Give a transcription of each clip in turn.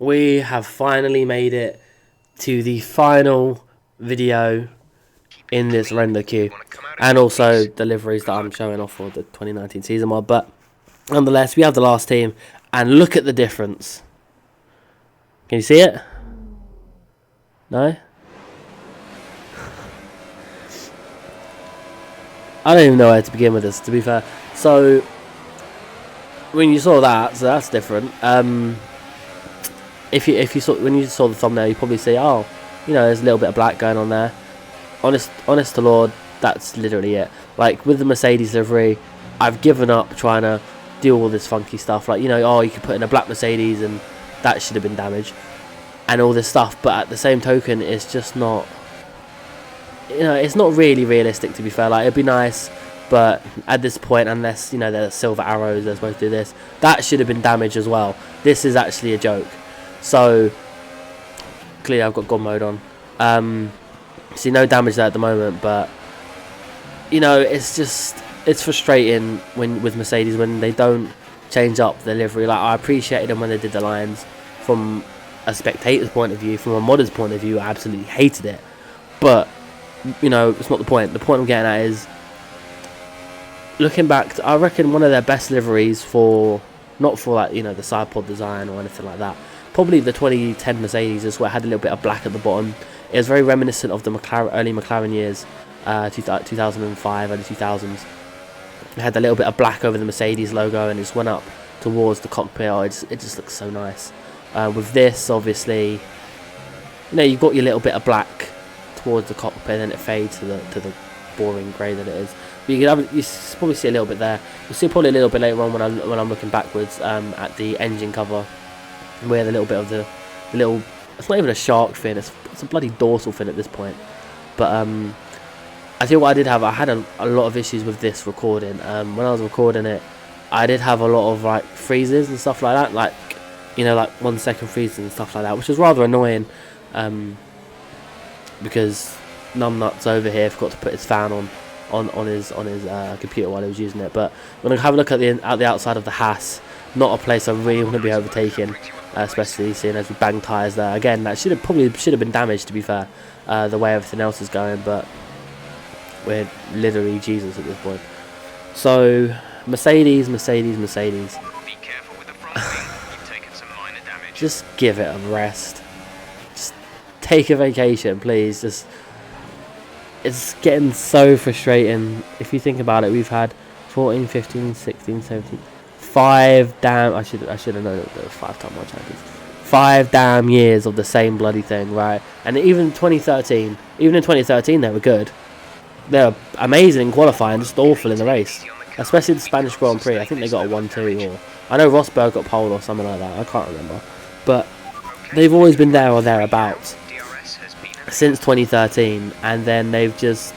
We have finally made it to the final video in this render queue, and also the liveries that I'm showing off for the 2019 season mod. But nonetheless, we have the last team, and look at the difference. Can you see it? No? I don't even know where to begin with this, to be fair. So, when you saw that, so that's different. If you saw, when you saw the thumbnail, you probably say, oh, you know, there's a little bit of black going on there. Honest to Lord, that's literally it. Like with the Mercedes livery, I've given up trying to do all this funky stuff. Like, you know, oh, you could put in a black Mercedes and that should have been damaged, and all this stuff. But at the same token, it's just not. You know, it's not really realistic, to be fair. Like, it'd be nice, but at this point, unless, you know, there's silver arrows, they're supposed to do this, that should have been damaged as well. This is actually a joke. So, clearly I've got God mode on. See, no damage there at the moment, but, you know, it's just, it's frustrating with Mercedes when they don't change up the livery. Like, I appreciated them when they did the lines from a spectator's point of view. From a modder's point of view, I absolutely hated it. But, you know, it's not the point. The point I'm getting at is, looking back, I reckon one of their best liveries for, not for, like, you know, the side pod design or anything like that, probably the 2010 Mercedes is where it had a little bit of black at the bottom. It was very reminiscent of the early McLaren years, 2005, early 2000s. It had a little bit of black over the Mercedes logo, and it just went up towards the cockpit. Oh, it just looks so nice. With this, obviously, you know, you've got your little bit of black towards the cockpit, and then it fades to the boring grey that it is. But you probably see a little bit there. You'll see probably a little bit later on when I'm looking backwards at the engine cover, where the little bit of the little, it's not even a shark fin, it's a bloody dorsal fin at this point. But I think what I did have, I had a lot of issues with this recording. When I was recording it, I did have a lot of like freezes and stuff like that, like, you know, like 1 second freezes and stuff like that, which was rather annoying, because numbnuts over here forgot to put his fan on his computer while he was using it. But when I have a look at the outside of the Haas, not a place I really want to be overtaking, especially seeing as we bang tyres there. Again, that should have been damaged, to be fair, the way everything else is going, but we're literally Jesus at this point. So Mercedes. Be careful with the front wing. You've taken some minor damage. Just give it a rest. Just take a vacation, please. It's getting so frustrating. If you think about it, we've had 14, 15, 16, 17, 5 damn. I should have known it was 5-time world champions. 5 damn years of the same bloody thing, right? And even in 2013, they were good. They were amazing in qualifying, just awful in the race. Especially the Spanish Grand Prix. I think they got a 1-2, or I know Rosberg got pole or something like that. I can't remember, but they've always been there or thereabouts since 2013, and then they've just,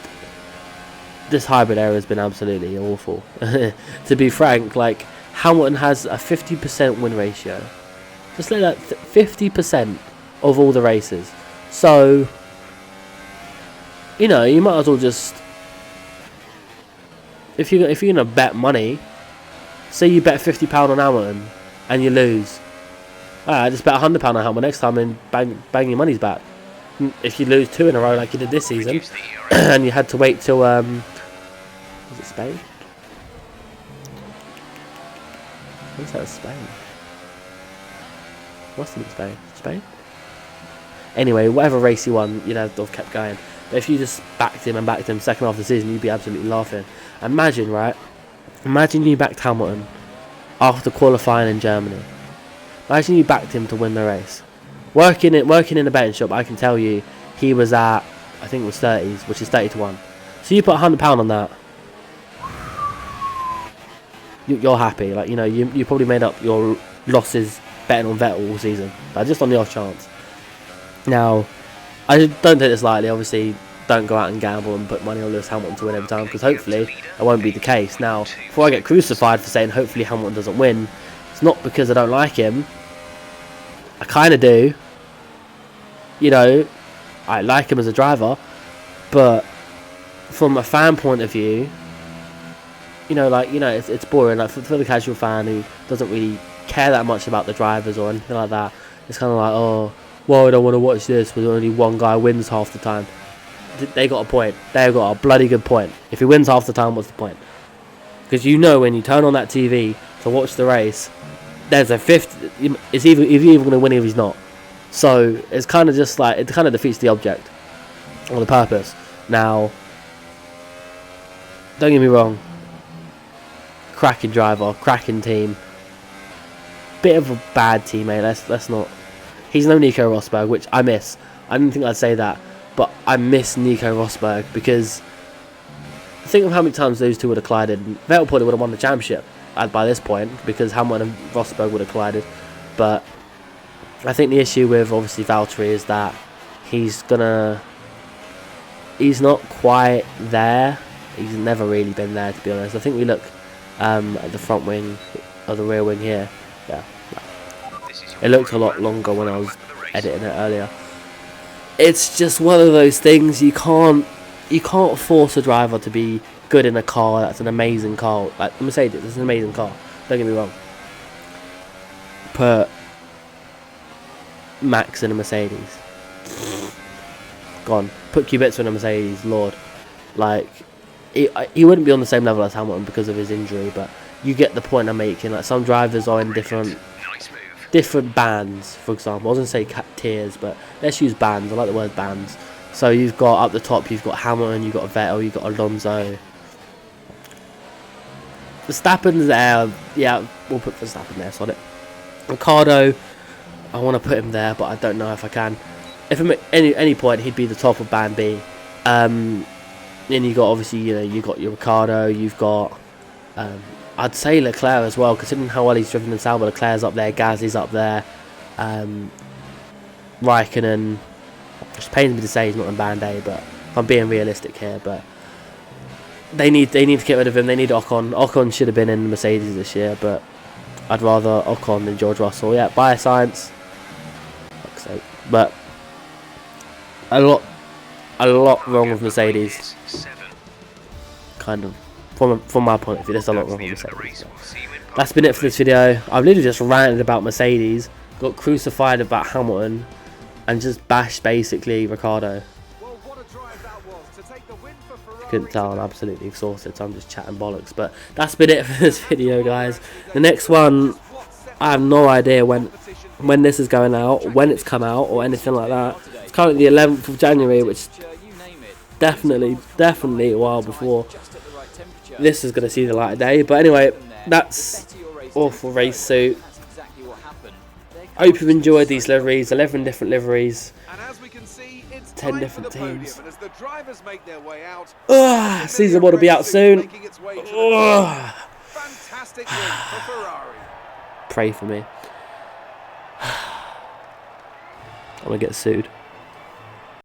this hybrid era has been absolutely awful. To be frank, like, Hamilton has a 50% win ratio, just like that, 50% of all the races. So, you know, you might as well just, if you're gonna bet money, say you bet £50 on Hamilton and you lose, just bet £100 on Hamilton next time and bang your money's back. If you lose 2 in a row like you did this season, and you had to wait till was it Spain? I think that was Spain. Must have been Spain. Spain? Anyway, whatever race you won, you'd have kept going. But if you just backed him second half of the season, you'd be absolutely laughing. Imagine, right? Imagine you backed Hamilton after qualifying in Germany. Imagine you backed him to win the race. Working in a betting shop, I can tell you, he was at, I think it was 30s, which is 30-1. So you put £100 on that, you're happy. Like, you know, you probably made up your losses betting on Vettel all season, but just on the off chance. Now, I don't take this lightly. Obviously, don't go out and gamble and put money on Lewis Hamilton to win every time, because hopefully that won't be the case. Now, before I get crucified for saying hopefully Hamilton doesn't win, it's not because I don't like him. I kind of do. You know, I like him as a driver, but from a fan point of view, you know, like, you know, it's boring. Like for the casual fan who doesn't really care that much about the drivers or anything like that, it's kind of like, oh, well, I don't want to watch this when only one guy wins half the time. They got a point. They've got a bloody good point. If he wins half the time, what's the point? Because you know when you turn on that TV to watch the race, there's a fifth. It's either if you're even going to win if he's not. So it's kind of just like, it kind of defeats the object or the purpose. Now, don't get me wrong. Cracking driver, cracking team. Bit of a bad teammate. Let's not. He's no Nico Rosberg, which I miss. I didn't think I'd say that, but I miss Nico Rosberg because think of how many times those two would have collided. Vettel probably would have won the championship by this point because Hamilton and Rosberg would have collided. But I think the issue with obviously Valtteri is that he's not quite there. He's never really been there, to be honest. I think we look at the front wing or the rear wing here. Yeah, it looked a lot longer when I was editing it earlier. It's just one of those things you can't force a driver to be good in a car that's an amazing car. Like the Mercedes, it's an amazing car. Don't get me wrong. Put Max in a Mercedes. Gone. Put Kubica in a Mercedes. Lord, like he wouldn't be on the same level as Hamilton because of his injury, but you get the point I'm making. Like some drivers are in different bands. For example, I was gonna say tiers, but let's use bands. I like the word bands. So you've got up the top, you've got Hamilton, you've got Vettel, you've got Alonso. Verstappen's there. Yeah, we'll put Verstappen there. Sod it. Ricardo, I want to put him there, but I don't know if I can. If at any point he'd be the top of band B. Then you got obviously you got your Ricardo, you've got I'd say Leclerc as well, considering how well he's driven in Sauber. Leclerc's up there, Gasly's up there, Raikkonen. Which pains me to say he's not in band A, but I'm being realistic here. But they need to get rid of him. They need Ocon. Ocon should have been in Mercedes this year, but I'd rather Ocon than George Russell. Yeah, bioscience. Fuck's sake. But a lot wrong with Mercedes. Kind of from my point of view, there's a lot wrong with Mercedes. So that's been it for this video. I've literally just ranted about Mercedes, got crucified about Hamilton, and just bashed basically Ricardo. Couldn't tell, I'm absolutely exhausted, so I'm just chatting bollocks. But that's been it for this video, guys. The next one, I have no idea when this is going out, when it's come out, or anything like that. It's currently the 11th of January, which definitely a while before this is going to see the light of day. But anyway, that's awful race suit. I hope you've enjoyed these liveries, 11 different liveries, 10 different teams. Season 1 will be out soon. Pray for me. I'm going to get sued.